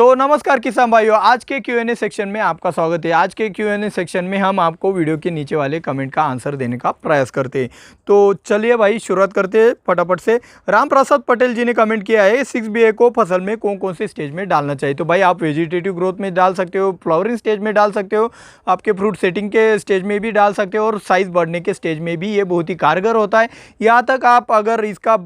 तो नमस्कार किसान भाइयों, आज के Q&A सेक्शन में आपका स्वागत है। आज के Q&A सेक्शन में हम आपको वीडियो के नीचे वाले कमेंट का आंसर देने का प्रयास करते हैं। तो चलिए भाई शुरुआत करते हैं फटाफट से। राम प्रसाद पटेल जी ने कमेंट किया है 6BA को फसल में कौन कौन से स्टेज में डालना चाहिए। तो भाई आप वेजिटेटिव ग्रोथ में डाल सकते हो, फ्लावरिंग स्टेज में डाल सकते हो, आपके फ्रूट सेटिंग के स्टेज में भी डाल सकते हो और साइज़ बढ़ने के स्टेज में भी ये बहुत ही कारगर होता है। यहाँ तक आप अगर इसका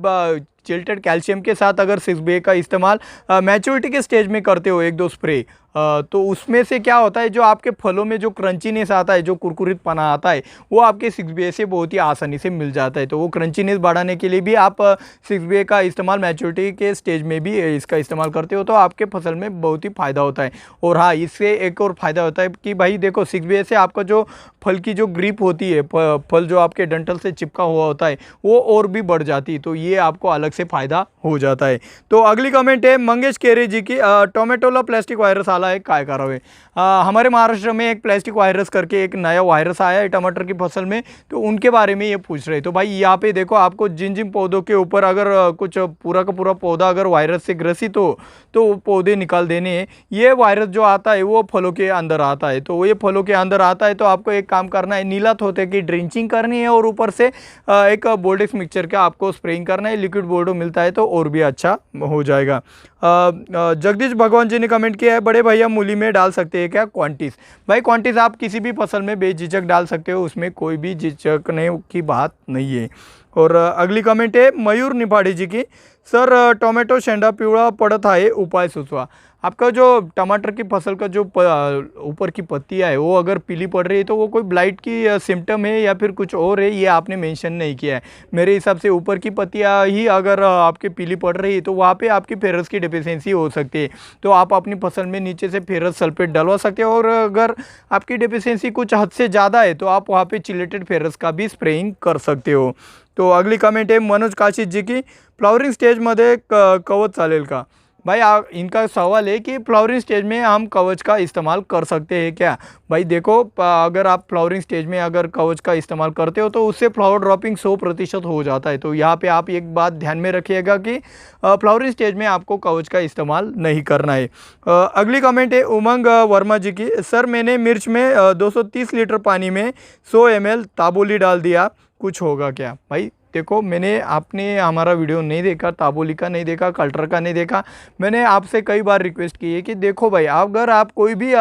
चिल्टेड कैल्शियम के साथ अगर 6BA का इस्तेमाल मैच्योरिटी के स्टेज में करते हो एक दो स्प्रे, तो उसमें से क्या होता है, जो आपके फलों में जो क्रंचीनेस आता है, जो कुरकुरीतपना आता है, वो आपके 6BA से बहुत ही आसानी से मिल जाता है। तो वो क्रंचीनेस बढ़ाने के लिए भी आप 6BA का इस्तेमाल मैच्योरिटी के स्टेज में भी इसका इस्तेमाल करते हो तो आपके फसल में बहुत ही फ़ायदा होता है। और हाँ, इससे एक और फ़ायदा होता है कि भाई देखो 6BA से आपका जो फल की जो ग्रिप होती है, फल जो आपके डंठल से चिपका हुआ होता है, वो और भी बढ़ जाती है। तो ये आपको अलग से फ़ायदा हो जाता है। तो अगली कमेंट है मंगेश केरे जी की, टोमेटोला प्लास्टिक वायरस आला है काय करावे। हमारे महाराष्ट्र में एक प्लास्टिक वायरस करके एक नया वायरस आया है टमाटर की फसल में, तो उनके बारे में ये पूछ रहे। तो भाई यहाँ पे देखो, आपको जिन जिन पौधों के ऊपर अगर कुछ पूरा का पूरा पौधा अगर वायरस से ग्रसित हो तो वो पौधे निकाल देने हैं। ये वायरस जो आता है वो फलों के अंदर आता है, तो ये फलों के अंदर आता है तो आपको एक काम करना है, नीला थोते की ड्रिंचिंग करनी है और ऊपर से एक बोर्डेक्स मिक्सचर का आपको स्प्रेइंग करना है। लिक्विड बोर्डो मिलता है तो और भी अच्छा हो जाएगा। जगदीश भगवान जी ने कमेंट किया है बड़े भैया मूली में डाल सकते हैं क्या क्वांटिस। भाई क्वांटिस आप किसी भी फसल में बेझिझक डाल सकते हो, उसमें कोई भी झिझकने की बात नहीं है। और अगली कमेंट है मयूर निफाड़ी जी की, सर टोमेटो शेंडा पिवळा पड़त आहे उपाय सुचवा। आपका जो टमाटर की फसल का जो ऊपर की पत्तियां है वो अगर पीली पड़ रही है तो वो कोई ब्लाइट की सिम्टम है या फिर कुछ और है, ये आपने मेंशन नहीं किया है। मेरे हिसाब से ऊपर की पत्तियां ही अगर आपकी पीली पड़ रही है तो वहाँ पे आपकी फेरस की डिफिशियंसी हो सकती है। तो आप अपनी फसल में नीचे से फेरस सल्फेट डलवा सकते हो, और अगर आपकी डिफिशियंसी कुछ हद से ज़्यादा है तो आप वहाँ पर चिलेटेड फेरस का भी स्प्रेइंग कर सकते हो। तो अगली कमेंट है मनोज काशिद जी की, फ्लावरिंग स्टेज मध्ये कवच चालेल का। भाई इनका सवाल है कि फ्लावरिंग स्टेज में हम कवच का इस्तेमाल कर सकते हैं क्या। भाई देखो, अगर आप फ्लावरिंग स्टेज में अगर कवच का इस्तेमाल करते हो तो उससे फ्लावर ड्रॉपिंग 100% हो जाता है। तो यहाँ पे आप एक बात ध्यान में रखिएगा कि फ्लावरिंग स्टेज में आपको कवच का इस्तेमाल नहीं करना है। अगली कमेंट है उमंग वर्मा जी की, सर मैंने मिर्च में 230 लीटर पानी में 100 ml ताबोली डाल दिया, कुछ होगा क्या। भाई देखो, आपने हमारा वीडियो नहीं देखा, ताबोली का नहीं देखा, कल्टर का नहीं देखा। मैंने आपसे कई बार रिक्वेस्ट की है कि देखो भाई, अगर आप कोई भी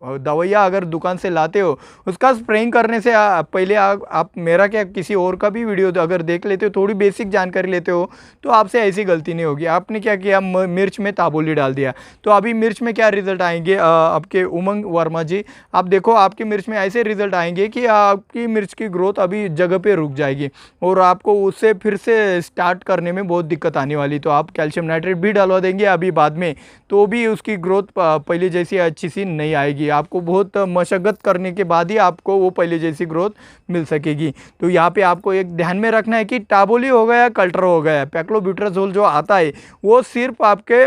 दवाइयाँ अगर दुकान से लाते हो, उसका स्प्रेइंग करने से पहले आप मेरा क्या किसी और का भी वीडियो अगर देख लेते हो, थोड़ी बेसिक जानकारी लेते हो, तो आपसे ऐसी गलती नहीं होगी। आपने क्या किया, मिर्च में ताबोली डाल दिया, तो अभी मिर्च में क्या रिजल्ट आएंगे आपके उमंग वर्मा जी, आप देखो आपकी मिर्च में ऐसे रिजल्ट आएंगे कि आपकी मिर्च की ग्रोथ अभी जगह पे रुक जाएगी और आपको उससे फिर से स्टार्ट करने में बहुत दिक्कत आने वाली। तो आप कैल्शियम नाइट्रेट भी डलवा देंगे अभी बाद में, तो भी उसकी ग्रोथ पहले जैसी अच्छी सी नहीं आएगी। आपको बहुत मशक्क़त करने के बाद ही आपको वो पहले जैसी ग्रोथ मिल सकेगी। तो यहाँ पे आपको एक ध्यान में रखना है कि टाबोली हो गया, कल्टर हो गया, पैक्लोब्यूट्राजोल जो आता है वो सिर्फ आपके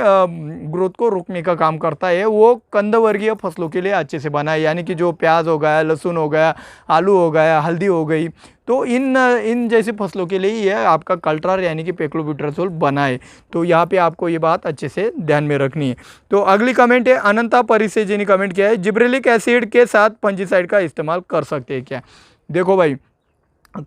ग्रोथ को रोकने का काम करता है। वो कंदवर्गीय फसलों के लिए अच्छे से बना है, यानी कि जो प्याज हो गया, लहसुन हो गया, आलू हो गया, हल्दी हो गई, तो इन जैसी फसलों के लिए ये आपका कल्ट्रार यानी कि पैक्लोब्यूट्राजोल बना है। तो यहाँ पे आपको ये बात अच्छे से ध्यान में रखनी है। तो अगली कमेंट है अनंता परिसे जी ने कमेंट किया है, जिब्रेलिक एसिड के साथ फंजीसाइड का इस्तेमाल कर सकते हैं क्या। देखो भाई,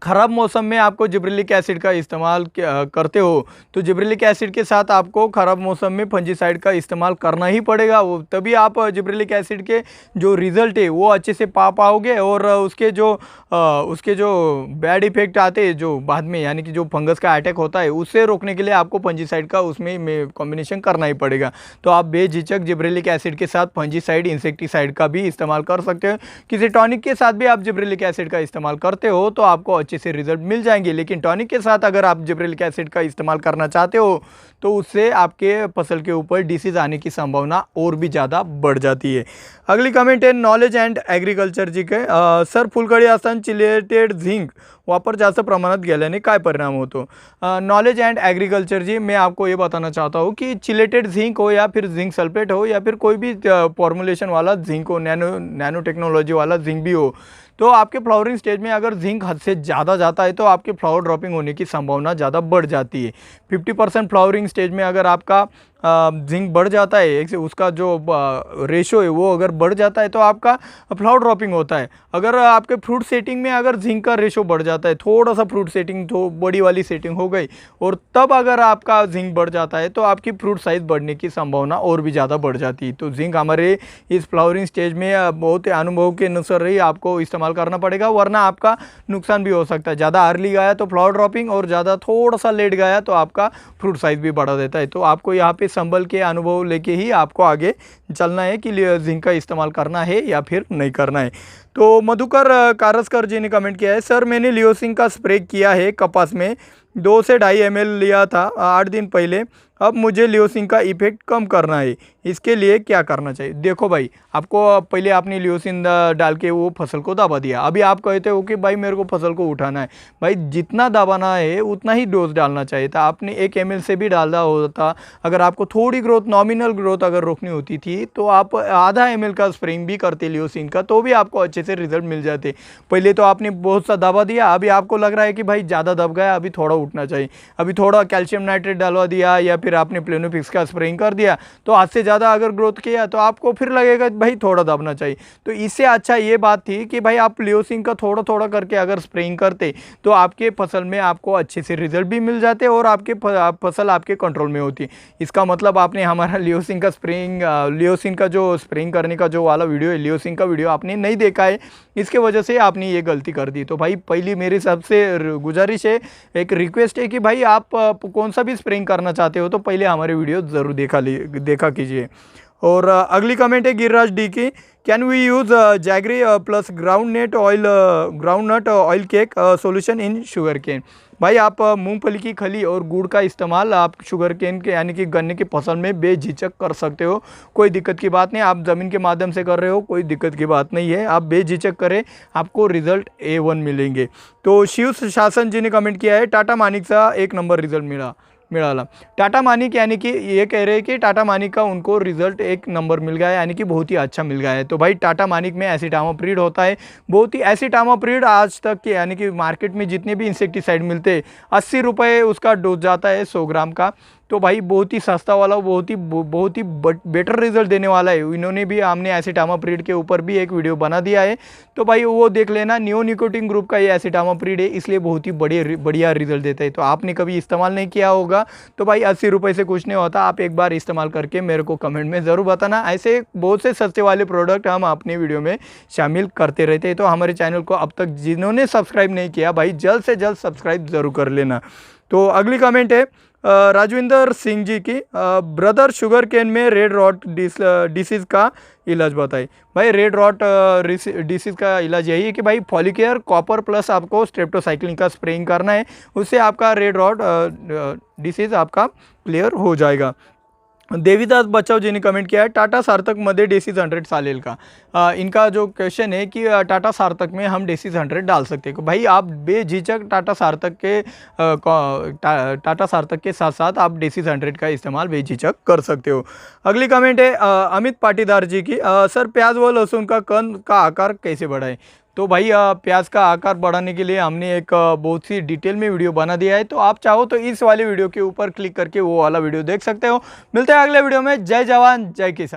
ख़राब मौसम में आपको जिब्रेलिक एसिड का इस्तेमाल करते हो तो जिब्रेलिक एसिड के साथ आपको ख़राब मौसम में फंजीसाइड का इस्तेमाल करना ही पड़ेगा। वो तभी आप जिब्रेलिक एसिड के जो रिज़ल्ट है वो अच्छे से पा पाओगे, और उसके जो बैड इफेक्ट आते हैं जो बाद में, यानी कि जो फंगस का अटैक होता है, उससे रोकने के लिए आपको फंजीसाइड का उसमें कॉम्बिनेशन करना ही पड़ेगा। तो आप बेझिझक जिब्रेलिक एसिड के साथ फंजीसाइड, इंसेक्टिसाइड का भी इस्तेमाल कर सकते हो। किसी टॉनिक के साथ भी आप जिब्रेलिक एसिड का इस्तेमाल करते हो तो आपको अच्छे से रिजल्ट मिल जाएंगे। लेकिन टॉनिक के साथ अगर आप जिब्रेलिक एसिड का इस्तेमाल करना चाहते हो तो उससे आपके फसल के ऊपर डिसीज आने की संभावना और भी ज़्यादा बढ़ जाती है। अगली कमेंट है नॉलेज अँड ॲग्रिकल्चर जी के, सर फुलकळी असताना चिलेटेड झिंक वापर जास्त प्रमाणात गेल्याने काय परिणाम होतो। नॉलेज एंड एग्रीकल्चर जी, मैं आपको ये बताना चाहता हूँ कि चिलेटेड जिंक हो या फिर जिंक सल्फेट हो या फिर कोई भी फॉर्मुलेशन वाला जिंक हो, नैनो टेक्नोलॉजी वाला जिंक भी हो, तो आपके फ्लावरिंग स्टेज में अगर जिंक हद से ज़्यादा जाता है तो आपके फ्लावर ड्रॉपिंग होने की संभावना ज़्यादा बढ़ जाती है। 50% फ्लावरिंग स्टेज में अगर आपका जिंक बढ़ जाता है, एक से उसका जो रेशो है वो अगर बढ़ जाता है तो आपका फ्लावर ड्रॉपिंग होता है। अगर आपके फ्रूट सेटिंग में अगर जिंक का रेशो बढ़ जाता है, थोड़ा सा फ्रूट सेटिंग तो बड़ी वाली सेटिंग हो गई और तब अगर आपका जिंक बढ़ जाता है तो आपकी फ्रूट साइज़ बढ़ने की संभावना और भी ज़्यादा बढ़ जाती है। तो जिंक हमारे इस फ्लावरिंग स्टेज में बहुत अनुभव के अनुसार ही आपको इस्तेमाल करना पड़ेगा, वरना आपका नुकसान भी हो सकता है। ज़्यादा अर्ली गया तो फ्लावर ड्रॉपिंग और ज़्यादा थोड़ा सा लेट गया तो आपका फ्रूट साइज़ भी बढ़ा देता है। तो आपको यहाँ पे संभल के अनुभव लेके ही आपको आगे चलना है कि जिंक का इस्तेमाल करना है या फिर नहीं करना है। तो मधुकर कारस्कर जी ने कमेंट किया है, सर मैंने लियोसिंग का स्प्रे किया है कपास में, 2 से 2.5 ml लिया था 8 दिन पहले। अब मुझे लियोसिंग का इफेक्ट कम करना है, इसके लिए क्या करना चाहिए? देखो भाई, आपको पहले आपने लियोसिन डाल के वो फसल को दबा दिया, अभी आप कहते हो कि भाई मेरे को फसल को उठाना है। भाई जितना दबाना है उतना ही डोज डालना चाहिए था, आपने 1 ml से भी डालना होता। अगर आपको थोड़ी ग्रोथ, नॉमिनल ग्रोथ अगर रोकनी होती थी तो आप आधा ml का स्प्रेइंग भी करते लियोसिन का, तो भी आपको अच्छे से रिजल्ट मिल जाते। पहले तो आपने बहुत सा दबा दिया, अभी आपको लग रहा है कि भाई ज़्यादा दब गया, अभी थोड़ा उठना चाहिए। अभी थोड़ा कैल्शियम नाइट्रेट डालवा दिया या फिर आपने प्लेनोफिक्स का स्प्रेइंग कर दिया, तो आज से ज़्यादा अगर ग्रोथ किया तो आपको फिर लगेगा भाई थोड़ा दबना चाहिए। तो इससे अच्छा ये बात थी कि भाई आप लियोसिन का थोड़ा थोड़ा करके अगर स्प्रेइंग करते तो आपके फसल में आपको अच्छे से रिजल्ट भी मिल जाते और आपके फसल आपके कंट्रोल में होती। इसका मतलब आपने हमारा लियोसिन का स्प्रेइंग, लियोसिन का जो स्प्रेइंग करने का जो वाला वीडियो है, लियोसिन का वीडियो आपने नहीं देखा है, इसके वजह से आपने ये गलती कर दी। तो भाई पहली मेरी सबसे गुजारिश है, एक रिक्वेस्ट है कि भाई आप कौन सा भी स्प्रेइंग करना चाहते हो तो पहले हमारे वीडियो ज़रूर देखा कीजिए। और अगली कमेंट है गिरिराज डी की, can we use jaggery plus groundnut oil cake solution in sugarcane? भाई आप मूंगफली की खली और गुड़ का इस्तेमाल आप शुगर केन के यानी कि गन्ने की फसल में बेझिझक कर सकते हो, कोई दिक्कत की बात नहीं। आप ज़मीन के माध्यम से कर रहे हो, कोई दिक्कत की बात नहीं है, आप बेझिझक करें, आपको रिजल्ट A1 मिलेंगे। तो शिव शासन जी ने कमेंट किया है, टाटा मानिक सा 1 नंबर रिजल्ट मिळाला। टाटा मानिक यानी कि ये कह रहे हैं कि टाटा मानिक का उनको रिजल्ट 1 नंबर मिल गया है, यानी कि बहुत ही अच्छा मिल गया है। तो भाई टाटा मानिक में एसिटामाप्रिड होता है, बहुत ही एसिटामाप्रिड आज तक के यानी कि मार्केट में जितने भी इंसेक्टिसाइड मिलते हैं 80 रुपये उसका डोज जाता है 100 ग्राम का। तो भाई बहुत ही सस्ता वाला, बहुत ही बेटर रिजल्ट देने वाला है। इन्होंने भी, हमने एसिटामाप्रिड के ऊपर भी एक वीडियो बना दिया है, तो भाई वो देख लेना। नियोनिकोटिन ग्रुप का ये एसिटामाप्रिड है, इसलिए बहुत ही बढ़िया रिजल्ट देता है। तो आपने कभी इस्तेमाल नहीं किया होगा तो भाई 80 रुपये से कुछ नहीं होता, आप एक बार इस्तेमाल करके मेरे को कमेंट में ज़रूर बताना। ऐसे बहुत से सस्ते वाले प्रोडक्ट हम अपने वीडियो में शामिल करते रहते हैं। तो हमारे चैनल को अब तक जिन्होंने सब्सक्राइब नहीं किया भाई जल्द से जल्द सब्सक्राइब ज़रूर कर लेना। तो अगली कमेंट है राजविंदर सिंह जी की, ब्रदर शुगर केन में रेड रॉट डिसीज़ का इलाज बताए। भाई रेड रॉट डिसीज़ का इलाज यही है कि भाई फॉलिकेयर कॉपर प्लस आपको स्ट्रेप्टोसाइक्लिन का स्प्रेइंग करना है, उससे आपका रेड रॉट डिसीज़ आपका क्लियर हो जाएगा। देवीदास बचाव जी ने कमेंट किया है, टाटा सार्थक मध्ये डेसीज 100 चालेल का? इनका जो क्वेश्चन है कि टाटा सार्थक में हम डेसीज 100 डाल सकते हैं। भाई आप बेझिझक टाटा सार्थक के साथ साथ आप डेसीज 100 का इस्तेमाल बेझिझक कर सकते हो। अगली कमेंट है अमित पाटीदार जी की, सर प्याज व लहसुन का कंद का आकार कैसे बढ़ाएं? तो भाई प्याज का आकार बढ़ाने के लिए हमने एक बहुत सी डिटेल में वीडियो बना दिया है, तो आप चाहो तो इस वाले वीडियो के ऊपर क्लिक करके वो वाला वीडियो देख सकते हो। मिलते हैं अगले वीडियो में। जय जवान जय किसान।